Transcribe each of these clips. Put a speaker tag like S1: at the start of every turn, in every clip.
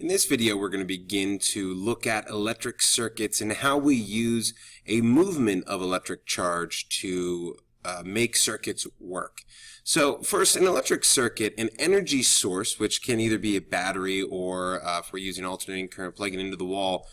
S1: In this video, we're going to begin to look at electric circuits and how we use a movement of electric charge to make circuits work. So first, an electric circuit, an energy source, which can either be a battery or if we're using alternating current, plugging into the wall,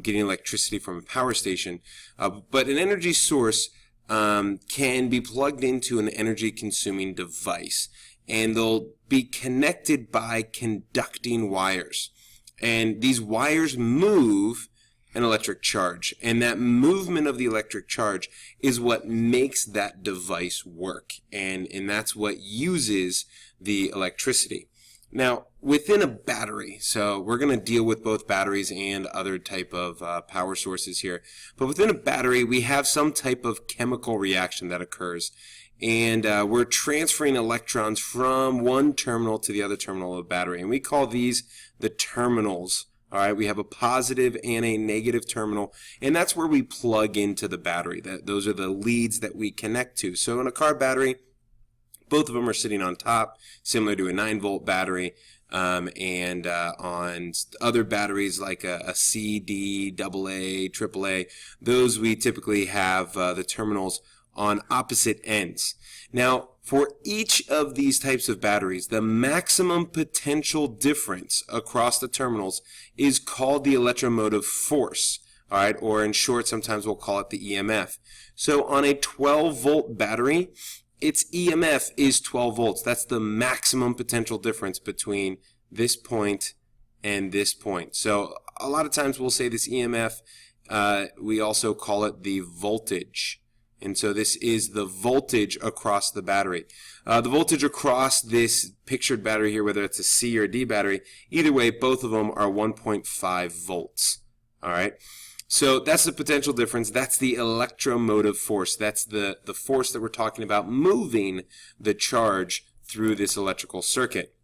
S1: getting electricity from a power station. But an energy source can be plugged into an energy-consuming device, and they'll be connected by conducting wires. And these wires move an electric charge, and that movement of the electric charge is what makes that device work, and that's what uses the electricity. Now, within a battery, so we're going to deal with both batteries and other type of power sources here, but within a battery we have some type of chemical reaction that occurs, and we're transferring electrons from one terminal to the other terminal of the battery, and we call these the terminals. All right, we have a positive and a negative terminal, and that's where we plug into the battery. Those are the leads that we connect to. So in a car battery, both of them are sitting on top, similar to a 9-volt battery, and on other batteries like a C, D, AA, AAA, those we typically have the terminals on opposite ends. Now, for each of these types of batteries, the maximum potential difference across the terminals is called the electromotive force, all right, or in short, sometimes we'll call it the EMF. So on a 12-volt battery, its EMF is 12 volts. That's the maximum potential difference between this point and this point. So a lot of times we'll say this EMF, we also call it the voltage. And so this is the voltage across the battery. The voltage across this pictured battery here, whether it's a C or a D battery, either way, both of them are 1.5 volts. All right. So that's the potential difference. That's the electromotive force. That's the force that we're talking about moving the charge through this electrical circuit.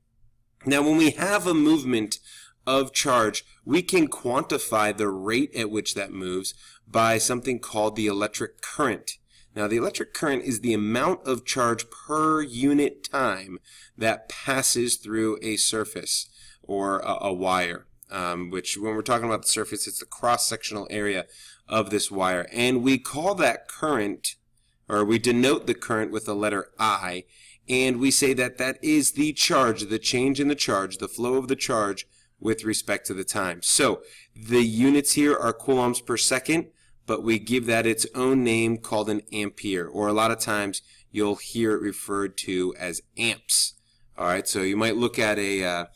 S1: Now, when we have a movement of charge, we can quantify the rate at which that moves by something called the electric current. Now, the electric current is the amount of charge per unit time that passes through a surface or a wire, which when we're talking about the surface, it's the cross-sectional area of this wire. And we call that current, or we denote the current with the letter I, and we say that that is the charge, the change in the charge, the flow of the charge with respect to the time. So the units here are coulombs per second, but we give that its own name called an ampere, or a lot of times you'll hear it referred to as amps. All right, so you might look at a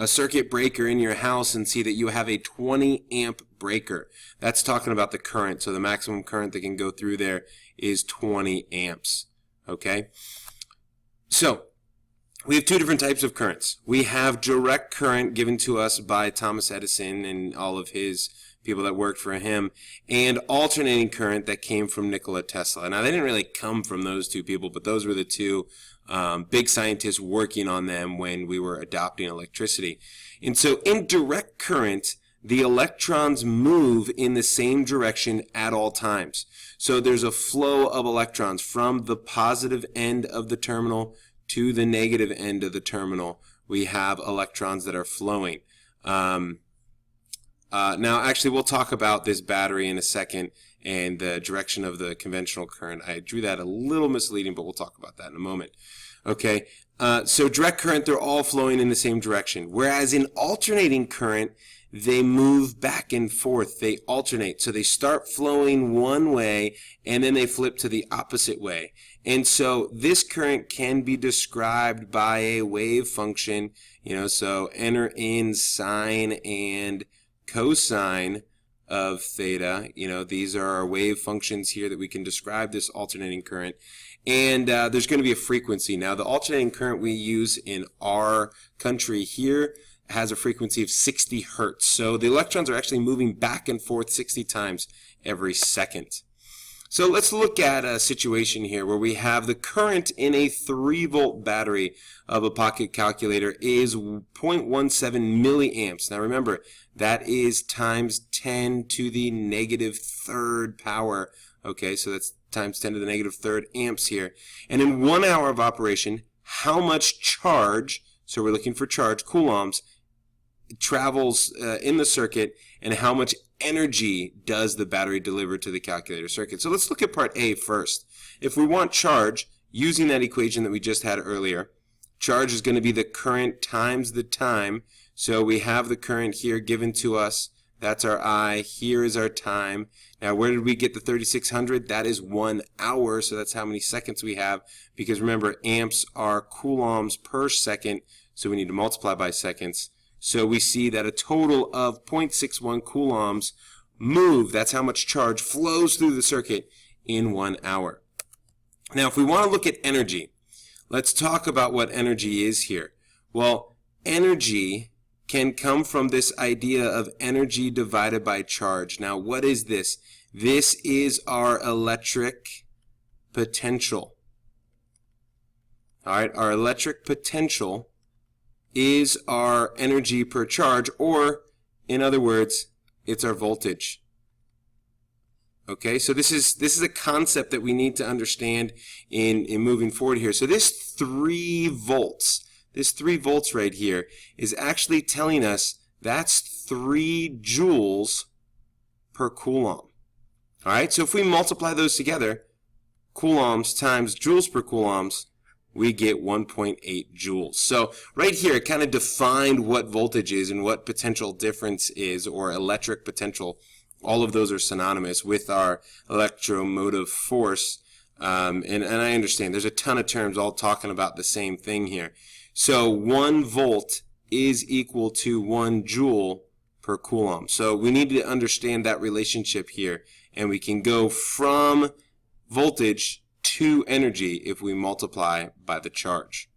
S1: circuit breaker in your house and see that you have a 20 amp breaker. That's talking about the current, so the maximum current that can go through there is 20 amps. Okay, so we have two different types of currents. We have direct current given to us by Thomas Edison and all of his people that worked for him, and alternating current that came from Nikola Tesla. Now, they didn't really come from those two people, but those were the two big scientists working on them when we were adopting electricity. And so in direct current, the electrons move in the same direction at all times. So there's a flow of electrons from the positive end of the terminal to the negative end of the terminal. We have electrons that are flowing. Now, actually, we'll talk about this battery in a second and the direction of the conventional current. I drew that a little misleading, but we'll talk about that in a moment. Okay, so direct current, they're all flowing in the same direction. Whereas in alternating current, they move back and forth. They alternate. So they start flowing one way, and then they flip to the opposite way. And so this current can be described by a wave function. You know, so enter in sine and cosine of theta. You know, these are our wave functions here that we can describe this alternating current. And there's going to be a frequency. Now, the alternating current we use in our country here has a frequency of 60 hertz. So the electrons are actually moving back and forth 60 times every second. So let's look at a situation here where we have the current in a 3-volt battery of a pocket calculator is 0.17 milliamps. Now remember, that is times 10 to the negative third power. Okay, so that's times 10 to the negative third amps here. And in 1 hour of operation, how much charge, so we're looking for charge, coulombs, travels in the circuit, and how much energy does the battery deliver to the calculator circuit. So let's look at part A first. If we want charge, using that equation that we just had earlier, charge is going to be the current times the time. So we have the current here given to us. That's our I. Here is our time. Now, where did we get the 3600? That is 1 hour, so that's how many seconds we have. Because remember, amps are coulombs per second, so we need to multiply by seconds. So we see that a total of 0.61 coulombs move. That's how much charge flows through the circuit in 1 hour. Now, if we want to look at energy, let's talk about what energy is here. Well, energy can come from this idea of energy divided by charge. Now, what is this? This is our electric potential. All right, our electric potential is our energy per charge, or in other words, it's our voltage. Okay, so this is a concept that we need to understand in moving forward here. So this 3 volts, right here is actually telling us that's 3 joules per coulomb. All right, so if we multiply those together, coulombs times joules per coulombs, we get 1.8 joules. So right here, it kind of defined what voltage is and what potential difference is, or electric potential. All of those are synonymous with our electromotive force. And I understand there's a ton of terms all talking about the same thing here. So 1 volt is equal to 1 joule per coulomb. So we need to understand that relationship here, and we can go from voltage to energy if we multiply by the charge.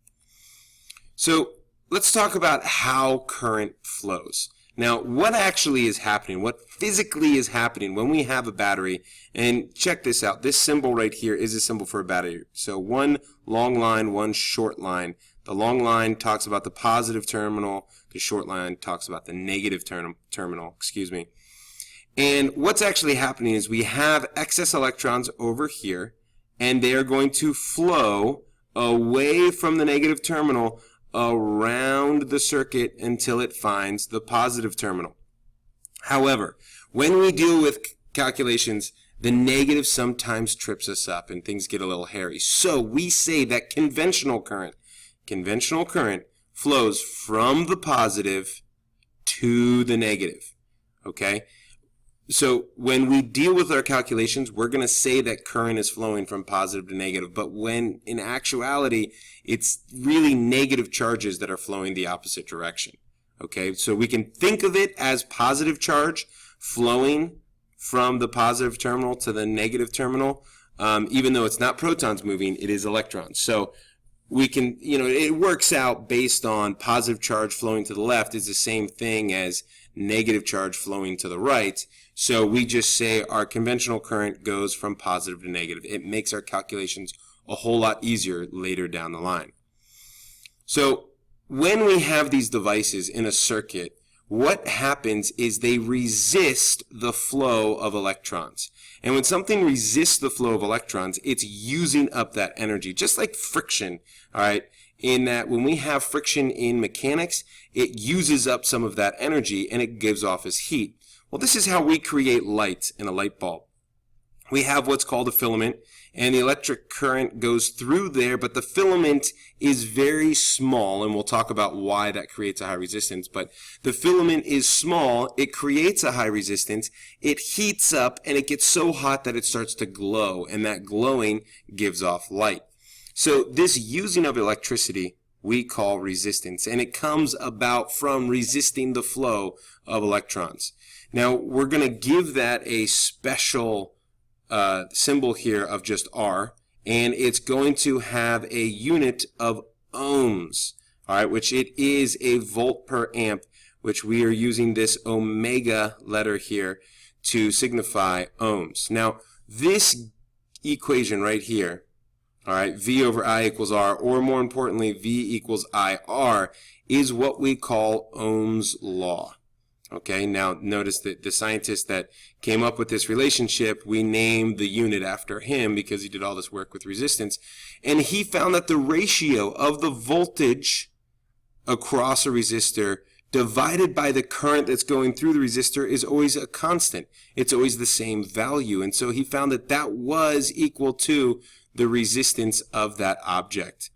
S1: So let's talk about how current flows. Now, what actually is happening, what physically is happening when we have a battery, and check this out, this symbol right here is a symbol for a battery. So 1 long line, 1 short line. The long line talks about the positive terminal, the short line talks about the negative terminal, And what's actually happening is we have excess electrons over here, and they are going to flow away from the negative terminal around the circuit until it finds the positive terminal. However, when we deal with calculations, the negative sometimes trips us up and things get a little hairy. So we say that conventional current flows from the positive to the negative. Okay? So when we deal with our calculations, we're going to say that current is flowing from positive to negative, but when in actuality, it's really negative charges that are flowing the opposite direction. Okay, so we can think of it as positive charge flowing from the positive terminal to the negative terminal. Even though it's not protons moving, it is electrons. So we can, it works out based on positive charge flowing to the left is the same thing as negative charge flowing to the right. So we just say our conventional current goes from positive to negative. It makes our calculations a whole lot easier later down the line. So when we have these devices in a circuit, what happens is they resist the flow of electrons. And when something resists the flow of electrons, it's using up that energy, just like friction, all right? In that when we have friction in mechanics, it uses up some of that energy and it gives off as heat. Well, this is how we create light in a light bulb. We have what's called a filament, and the electric current goes through there, but the filament is very small, and we'll talk about why that creates a high resistance. But the filament is small, it creates a high resistance, it heats up, and it gets so hot that it starts to glow, and that glowing gives off light. So this using of electricity we call resistance, and it comes about from resisting the flow of electrons. Now, we're going to give that a special symbol here of just R, and it's going to have a unit of ohms, all right, which it is a volt per amp, which we are using this omega letter here to signify ohms. Now, this equation right here, all right, V over I equals R, or more importantly, V equals IR, is what we call Ohm's law. Okay, now notice that the scientist that came up with this relationship, we named the unit after him because he did all this work with resistance, and he found that the ratio of the voltage across a resistor divided by the current that's going through the resistor is always a constant. It's always the same value. And so he found that that was equal to the resistance of that object.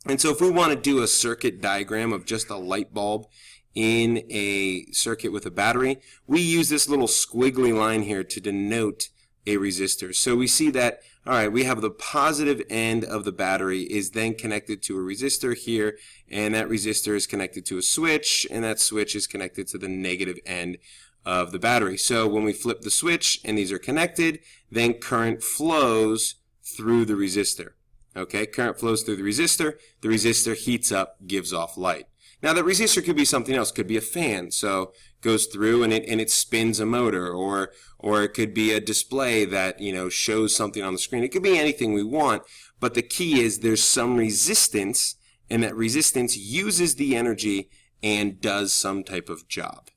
S1: And so if we want to do a circuit diagram of just a light bulb in a circuit with a battery, we use this little squiggly line here to denote a resistor. So we see that, all right, we have the positive end of the battery is then connected to a resistor here, and that resistor is connected to a switch, and that switch is connected to the negative end of the battery. So when we flip the switch and these are connected, then current flows through the resistor. Okay, current flows through the resistor heats up, gives off light. Now that resistor could be something else, could be a fan, so goes through and it spins a motor, or it could be a display that, you know, shows something on the screen. It could be anything we want, but the key is there's some resistance, and that resistance uses the energy and does some type of job.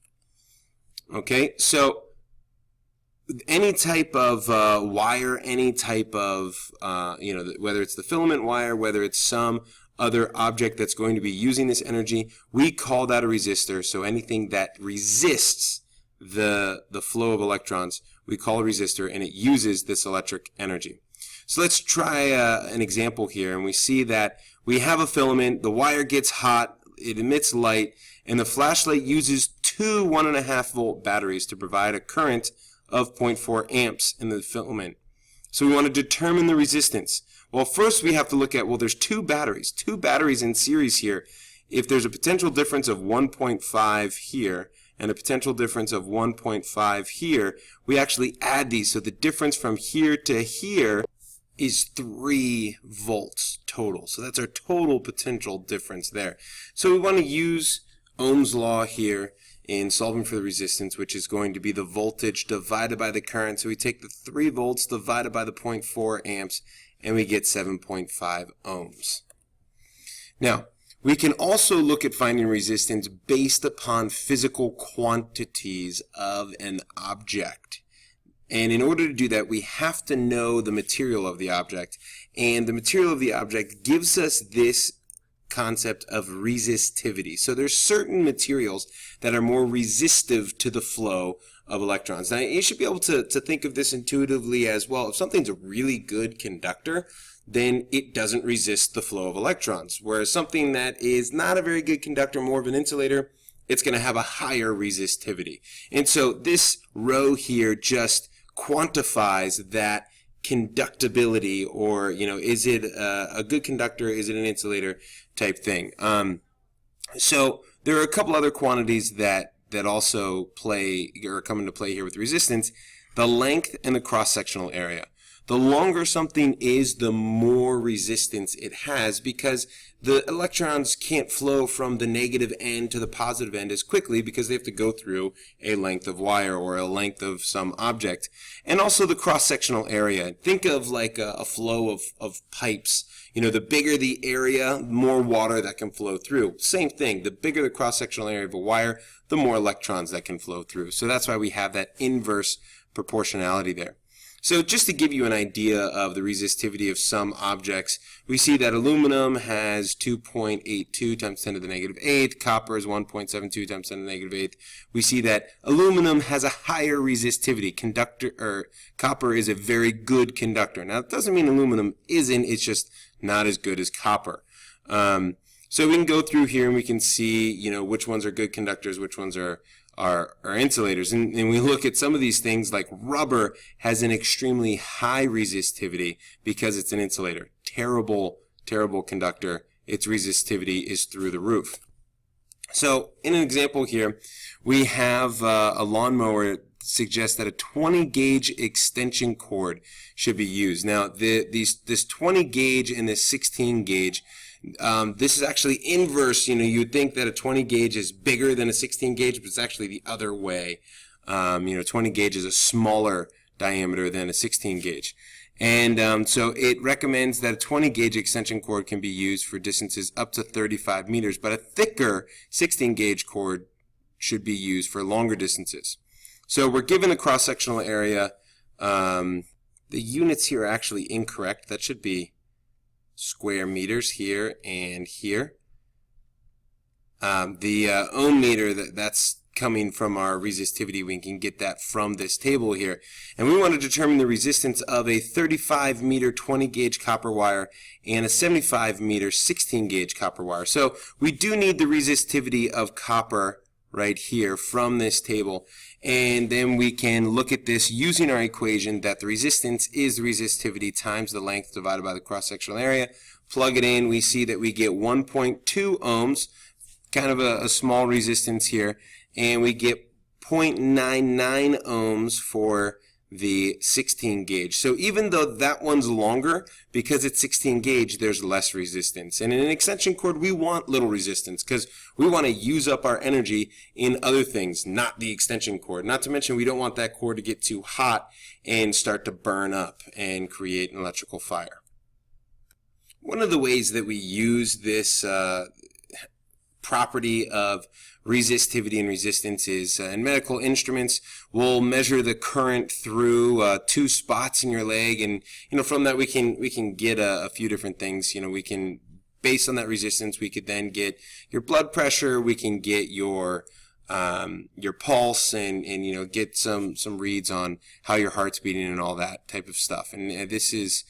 S1: Okay, so any type of wire, any type of, you know, whether it's the filament wire, whether it's some other object that's going to be using this energy, we call that a resistor. So anything that resists the flow of electrons, we call a resistor, and it uses this electric energy. So let's try an example here, and we see that we have a filament, the wire gets hot, it emits light, and the flashlight uses two 1.5 volt batteries to provide a current of 0.4 amps in the filament. So we want to determine the resistance. Well, first we have to look at, well, there's two batteries in series here. If there's a potential difference of 1.5 here and a potential difference of 1.5 here, we actually add these. So the difference from here to here is 3 volts total. So that's our total potential difference there. So we want to use Ohm's law here in solving for the resistance, which is going to be the voltage divided by the current. So we take the 3 volts divided by the 0.4 amps, and we get 7.5 ohms. Now, we can also look at finding resistance based upon physical quantities of an object. And in order to do that, we have to know the material of the object. And the material of the object gives us this concept of resistivity. So there's certain materials that are more resistive to the flow of electrons. Now you should be able to think of this intuitively as well. If something's a really good conductor, then it doesn't resist the flow of electrons. Whereas something that is not a very good conductor, more of an insulator, it's going to have a higher resistivity. And so this row here just quantifies that conductibility, or, you know, is it a good conductor, is it an insulator type thing. So there are a couple other quantities that also play or come into play here with resistance: the length and the cross-sectional area. The longer something is, the more resistance it has, because the electrons can't flow from the negative end to the positive end as quickly because they have to go through a length of wire or a length of some object. And also the cross-sectional area. Think of like a flow of pipes. You know, the bigger the area, the more water that can flow through. Same thing, the bigger the cross-sectional area of a wire, the more electrons that can flow through. So that's why we have that inverse proportionality there. So just to give you an idea of the resistivity of some objects, we see that aluminum has 2.82 times 10 to the negative 8. Copper is 1.72 times 10 to the negative 8. We see that aluminum has a higher resistivity. Copper is a very good conductor. Now, it doesn't mean aluminum isn't. It's just not as good as copper. So we can go through here and we can see, you know, which ones are good conductors, which ones are insulators. And we look at some of these things, like rubber has an extremely high resistivity because it's an insulator. Terrible conductor. Its resistivity is through the roof. So in an example here, we have a lawnmower that suggests that a 20 gauge extension cord should be used. Now this 20 gauge and this 16 gauge, this is actually inverse. You know, you'd think that a 20 gauge is bigger than a 16 gauge, but it's actually the other way. You know, 20 gauge is a smaller diameter than a 16 gauge. And so it recommends that a 20 gauge extension cord can be used for distances up to 35 meters, but a thicker 16 gauge cord should be used for longer distances. So we're given the cross-sectional area. The units here are actually incorrect. That should be square meters here and here. The ohm meter, that's coming from our resistivity. We can get that from this table here. And we want to determine the resistance of a 35 meter 20 gauge copper wire and a 75 meter 16 gauge copper wire. So we do need the resistivity of copper right here from this table. And then we can look at this using our equation that the resistance is the resistivity times the length divided by the cross-sectional area. Plug it in, we see that we get 1.2 ohms, kind of a small resistance here, and we get 0.99 ohms for the 16 gauge. So even though that one's longer, because it's 16 gauge, there's less resistance. And in an extension cord, we want little resistance because we want to use up our energy in other things, not the extension cord. Not to mention, we don't want that cord to get too hot and start to burn up and create an electrical fire. One of the ways that we use this property of resistivity and resistance is in medical instruments, we'll measure the current through 2 spots in your leg, and from that we can get a few different things. We can, based on that resistance, we could then get your blood pressure, we can get your pulse, and get some reads on how your heart's beating and all that type of stuff. And this is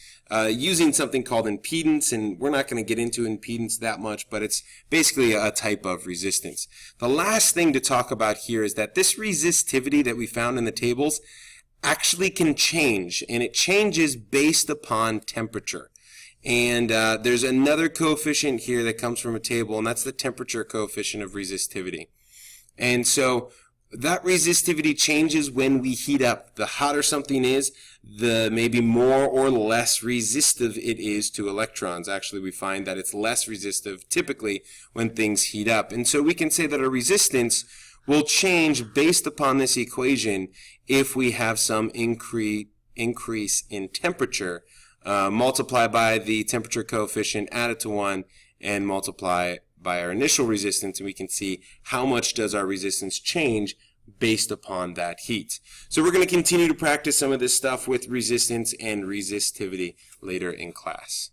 S1: using something called impedance, and we're not going to get into impedance that much, but it's basically a type of resistance. The last thing to talk about here is that this resistivity that we found in the tables actually can change, and it changes based upon temperature. And there's another coefficient here that comes from a table, and that's the temperature coefficient of resistivity. And so that resistivity changes when we heat up. The hotter something is, the maybe more or less resistive it is to electrons. Actually, we find that it's less resistive typically when things heat up. And so we can say that a resistance will change based upon this equation if we have some increase in temperature. Multiply by the temperature coefficient, add it to 1, and multiply by our initial resistance, and we can see how much does our resistance change based upon that heat. So we're going to continue to practice some of this stuff with resistance and resistivity later in class.